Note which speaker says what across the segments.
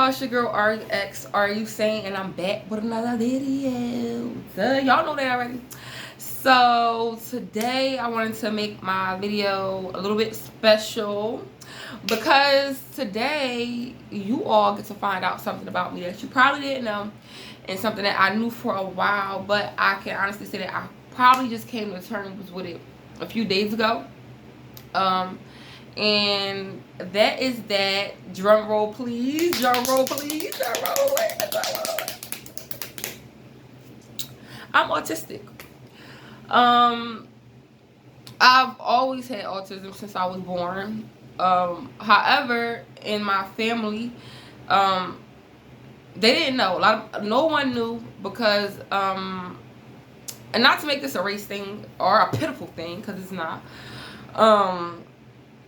Speaker 1: y'all, it's your girl Ari X Usain, and I'm back with another video. Y'all know that already. So today I wanted to make my video a little bit special because today you all get to find out something about me that you probably didn't know, and something that I knew for a while, but I can honestly say that I probably just came to terms with it a few days ago. And that is that, drum roll please, drum roll please, drum roll. I'm autistic. I've always had autism since I was born. However, in my family, they didn't know. No one knew because, and not to make this a race thing or a pitiful thing, because it's not.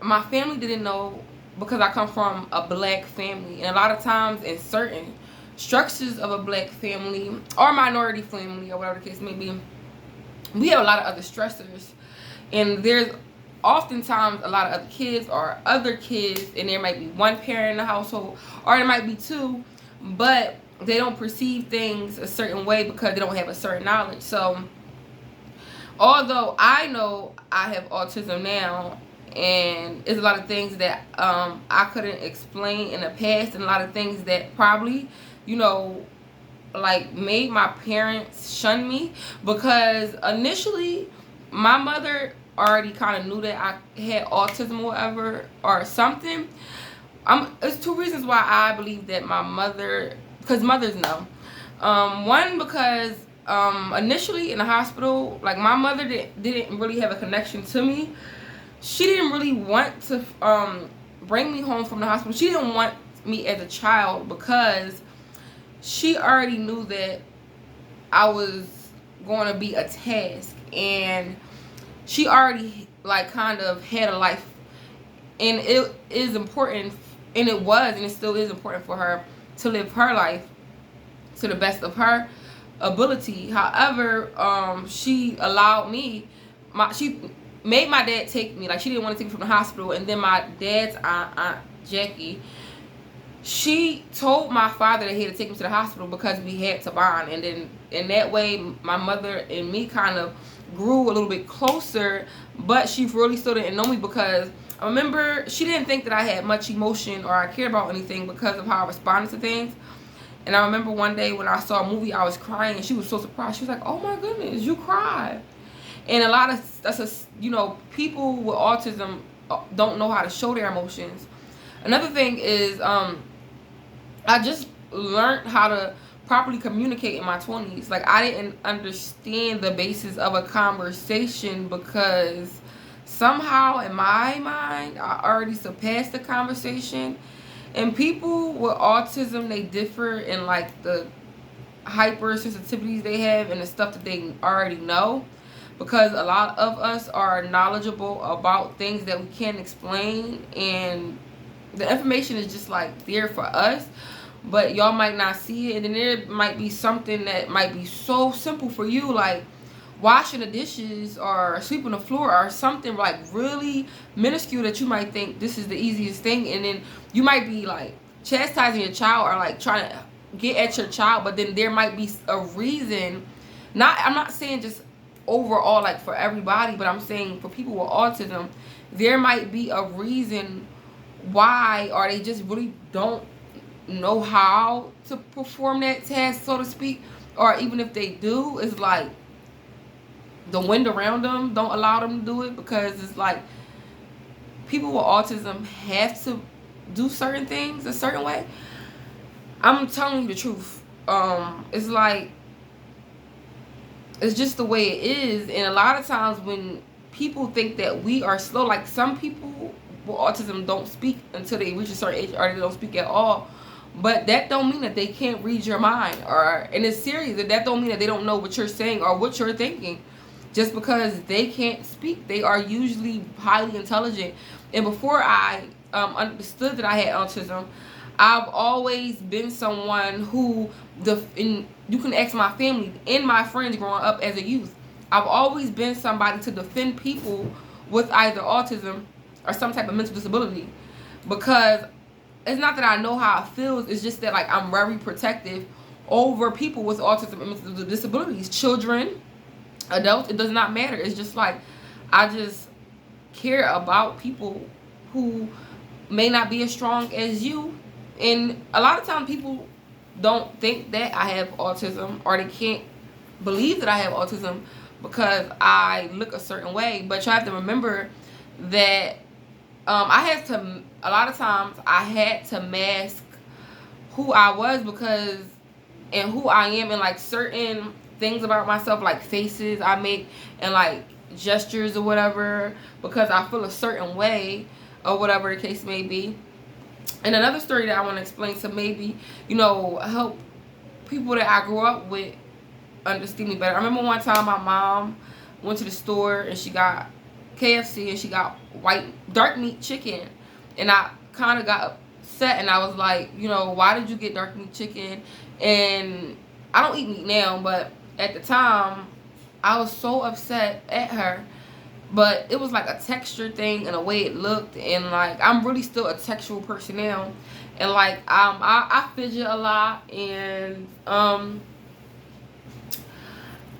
Speaker 1: My family didn't know because I come from a black family, and a lot of times in certain structures of a black family or minority family or whatever the case may be, we have a lot of other stressors, and there's oftentimes a lot of other kids, and there might be one parent in the household or there might be two, but they don't perceive things a certain way because they don't have a certain knowledge. So although I know I have autism now, and it's a lot of things that I couldn't explain in the past, and a lot of things that probably, like made my parents shun me, because initially my mother already kind of knew that I had autism or whatever or something. There's two reasons why I believe that my mother, because mothers know. One, because initially in the hospital, like, my mother didn't really have a connection to me. She didn't really want to bring me home from the hospital. She didn't want me as a child because she already knew that I was going to be a task, and she already kind of had a life, and it is important, and it was, and it still is important for her to live her life to the best of her ability. However, she allowed me, she made my dad take me. Like, she didn't want to take me from the hospital, and then my dad's aunt Jackie, she told my father that he had to take me to the hospital because we had to bond. And then in that way, my mother and me kind of grew a little bit closer, but she really still didn't know me because I remember she didn't think that I had much emotion or I cared about anything because of how I responded to things. And I remember one day when I saw a movie, I was crying, and she was so surprised. She was like, "Oh my goodness, you cried." And a lot of people with autism don't know how to show their emotions. Another thing is, I just learned how to properly communicate in my 20s. Like, I didn't understand the basis of a conversation because somehow in my mind I already surpassed the conversation. And people with autism, they differ in like the hypersensitivities they have and the stuff that they already know, because a lot of us are knowledgeable about things that we can't explain, and the information is just like there for us, but y'all might not see it. And then there might be something that might be so simple for you, like washing the dishes or sweeping the floor, or something like really minuscule that you might think this is the easiest thing, and then you might be like chastising your child or like trying to get at your child, but then there might be a reason. I'm not saying just overall like for everybody, but I'm saying for people with autism, there might be a reason why, or they just really don't know how to perform that task, so to speak. Or even if they do, it's like the wind around them don't allow them to do it, because it's like people with autism have to do certain things a certain way. I'm telling you the truth. It's like, it's just the way it is. And a lot of times when people think that we are slow, like some people with autism don't speak until they reach a certain age, or they don't speak at all. But that don't mean that they can't read your mind, and it's serious. That don't mean that they don't know what you're saying or what you're thinking. Just because they can't speak, they are usually highly intelligent. And before I understood that I had autism, I've always been someone who, you can ask my family and my friends growing up as a youth, I've always been somebody to defend people with either autism or some type of mental disability, because it's not that I know how it feels. It's just that, like, I'm very protective over people with autism and mental disabilities, children, adults. It does not matter. It's just like I just care about people who may not be as strong as you. And a lot of times people don't think that I have autism, or they can't believe that I have autism because I look a certain way. But you have to remember that I had to, a lot of times I had to mask who I was because, and who I am, and like certain things about myself, like faces I make and like gestures or whatever, because I feel a certain way or whatever the case may be. And another story that I want to explain to maybe, help people that I grew up with understand me better. I remember one time my mom went to the store and she got KFC and she got dark meat chicken, and I kind of got upset, and I was like, why did you get dark meat chicken? And I don't eat meat now, but at the time I was so upset at her. But it was like a texture thing and a way it looked, and like I'm really still a textual person now, and like I fidget a lot, and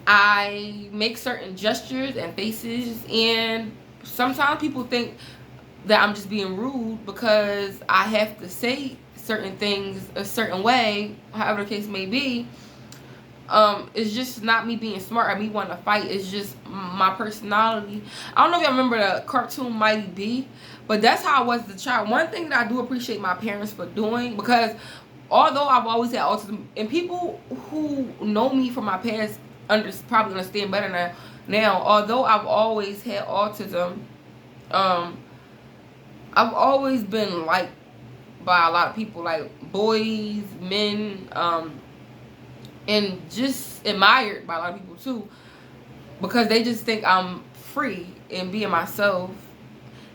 Speaker 1: I make certain gestures and faces, and sometimes people think that I'm just being rude because I have to say certain things a certain way, however the case may be. It's just not me being smart or me wanting to fight. It's just my personality. I don't know if y'all remember the cartoon Mighty B, but that's how I was as a child. One thing that I do appreciate my parents for doing, because although I've always had autism, and people who know me from my past probably understand better now, although I've always had autism, I've always been liked by a lot of people, like boys, men, and just admired by a lot of people too, because they just think I'm free in being myself.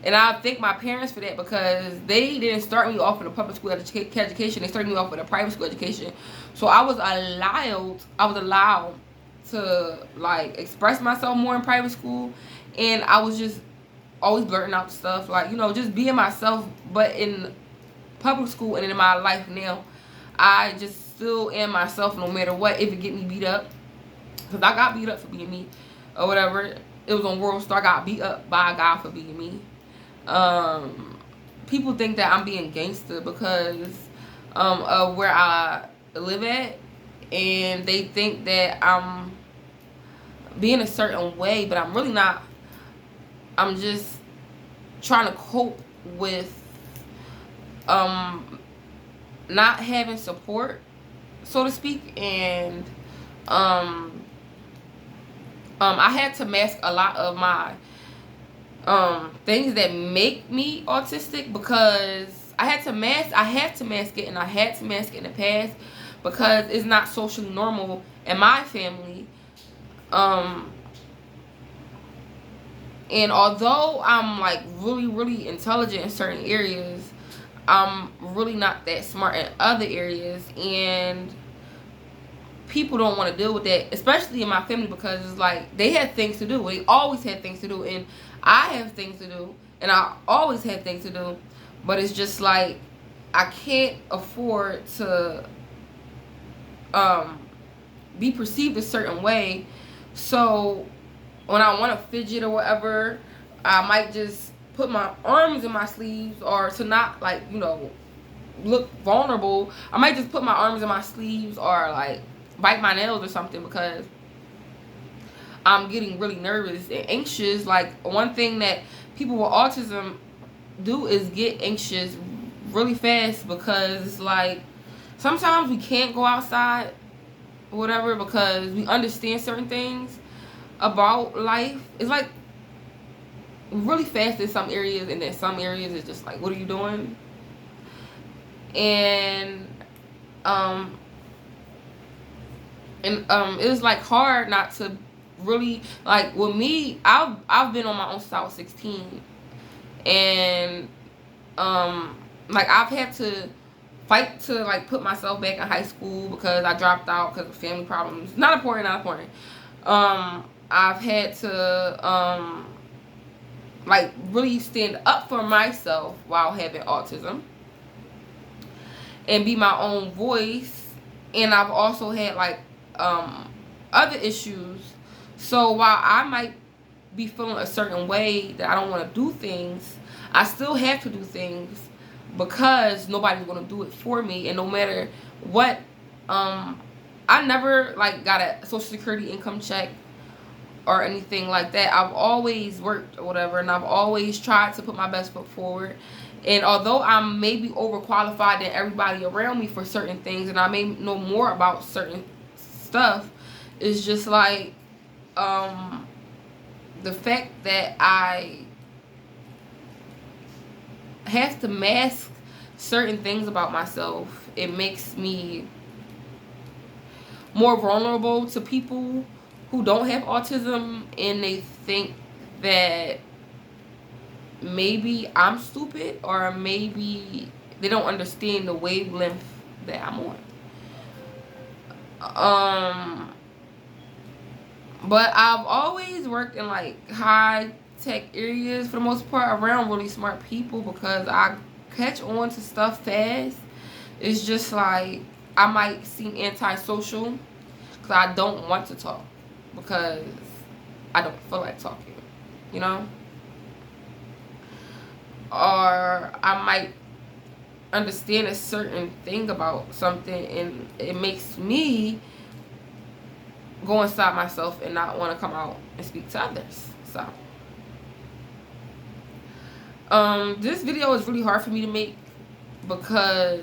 Speaker 1: And I thank my parents for that, because they didn't start me off with a public school education. They started me off with a private school education. So I was allowed to like express myself more in private school, and I was just always blurting out stuff, like, just being myself. But in public school and in my life now, I just still am myself no matter what, if it get me beat up, because I got beat up for being me or whatever. It was on World Star. I got beat up by a guy for being me. People think that I'm being gangster because of where I live at, and they think that I'm being a certain way, but I'm really not. I'm just trying to cope with not having support, so to speak. And I had to mask a lot of my things that make me autistic, because I had to mask it, and I had to mask it in the past because it's not socially normal in my family. And although I'm like really, really intelligent in certain areas, I'm really not that smart in other areas, and people don't want to deal with that, especially in my family, because it's like they had things to do. They always had things to do, and I have things to do, and I always had things to do. But it's just like I can't afford to be perceived a certain way. So when I want to fidget or whatever, I might just put my arms in my sleeves, or to not like, look vulnerable, I might just put my arms in my sleeves, or like bite my nails or something, because I'm getting really nervous and anxious. Like, one thing that people with autism do is get anxious really fast, because like sometimes we can't go outside or whatever because we understand certain things about life. It's like really fast in some areas, and then some areas it's just like, what are you doing? And it's like hard not to really, like, with me, I've been on my own since I was 16, and like I've had to fight to like put myself back in high school because I dropped out because of family problems. Not important. I've had to like really stand up for myself while having autism. and be my own voice. And I've also had like other issues. So while I might be feeling a certain way that I don't want to do things, I still have to do things because nobody's going to do it for me. And no matter what, I never like got a social security income check or anything like that. I've always worked or whatever, and I've always tried to put my best foot forward. And although I'm maybe overqualified than everybody around me for certain things, and I may know more about certain stuff, it's just like the fact that I have to mask certain things about myself, it makes me more vulnerable to people who don't have autism, and they think that maybe I'm stupid, or maybe they don't understand the wavelength that I'm on. But I've always worked in like high tech areas for the most part, around really smart people, because I catch on to stuff fast. It's just like I might seem antisocial because I don't want to talk, because I don't feel like talking, you know? Or I might understand a certain thing about something, and it makes me go inside myself and not want to come out and speak to others. So this video is really hard for me to make because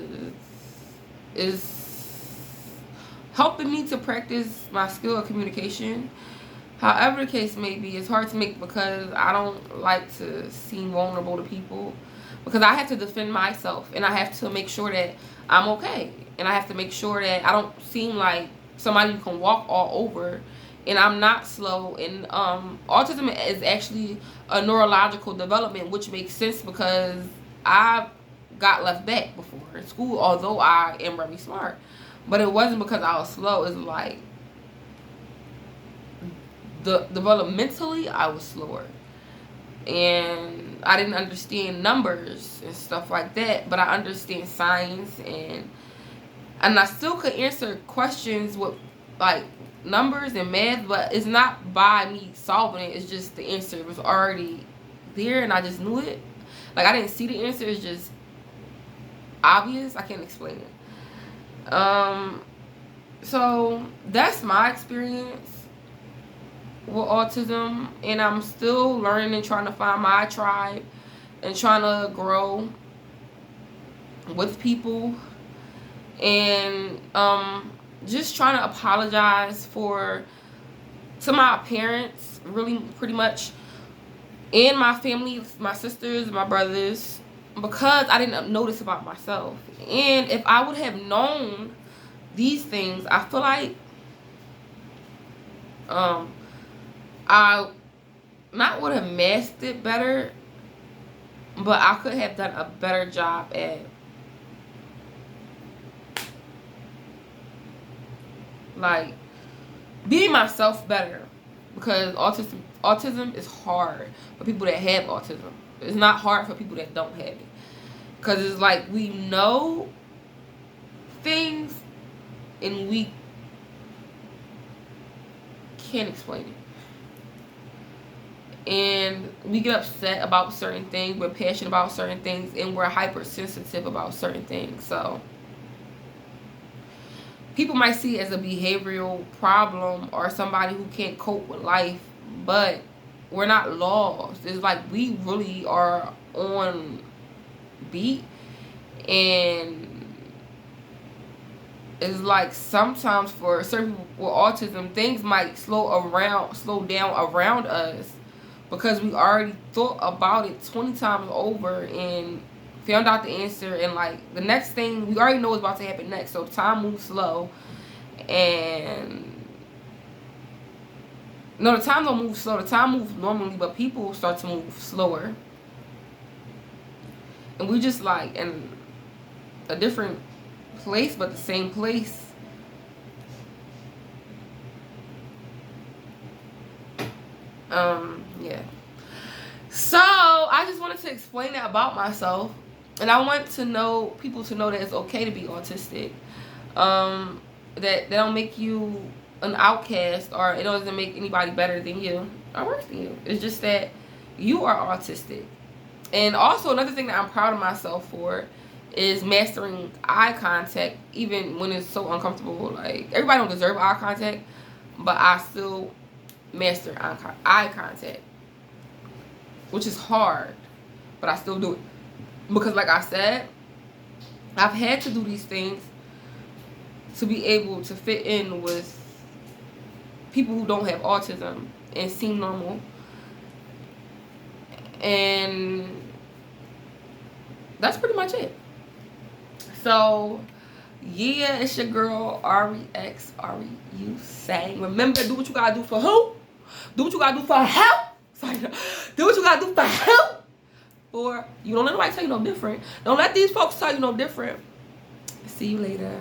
Speaker 1: it's helping me to practice my skill of communication. However the case may be, it's hard to make because I don't like to seem vulnerable to people, because I have to defend myself, and I have to make sure that I'm okay, and I have to make sure that I don't seem like somebody you can walk all over, and I'm not slow. And autism is actually a neurological development, which makes sense because I got left back before in school, although I am very smart. But it wasn't because I was slow. It's like developmentally I was slower, and I didn't understand numbers and stuff like that, but I understand science, and I still could answer questions with like numbers and math, but it's not by me solving it. It's just the answer was already there, and I just knew it. Like I didn't see the answer. It's just obvious. I can't explain it. So that's my experience with autism, and I'm still learning and trying to find my tribe and trying to grow with people, and just trying to apologize to my parents, really pretty much, and my family, my sisters, my brothers, because I didn't notice about myself. And if I would have known these things, I feel like I not would have masked it better, but I could have done a better job at like being myself better, because autism is hard for people that have autism. It's not hard for people that don't have it, because it's like we know things and we can't explain it. And we get upset about certain things, we're passionate about certain things, and we're hypersensitive about certain things. So people might see it as a behavioral problem or somebody who can't cope with life, but we're not lost. It's like we really are on beat, and it's like sometimes for certain people with autism, things might slow down around us, because we already thought about it 20 times over and found out the answer, and like the next thing we already know what's about to happen next. So time moves slow, and no, the time don't move slow. The time moves normally, but people start to move slower, and we just like in a different place, but the same place. Yeah. So I just wanted to explain that about myself, And I want people to know that it's okay to be autistic. That don't make you an outcast, or it doesn't make anybody better than you or worse than you. It's just that you are autistic. And also another thing that I'm proud of myself for is mastering eye contact, even when it's so uncomfortable. Like, everybody don't deserve eye contact, but I still master eye contact, which is hard, but I still do it. Because like I said, I've had to do these things to be able to fit in with people who don't have autism and seem normal. And that's pretty much it. So, yeah, it's your girl, Ari X Usain. Remember, do what you gotta do for who? Do what you gotta do for help. Sorry, do what you gotta do for help. Or you don't let nobody tell you no different. Don't let these folks tell you no different. See you later.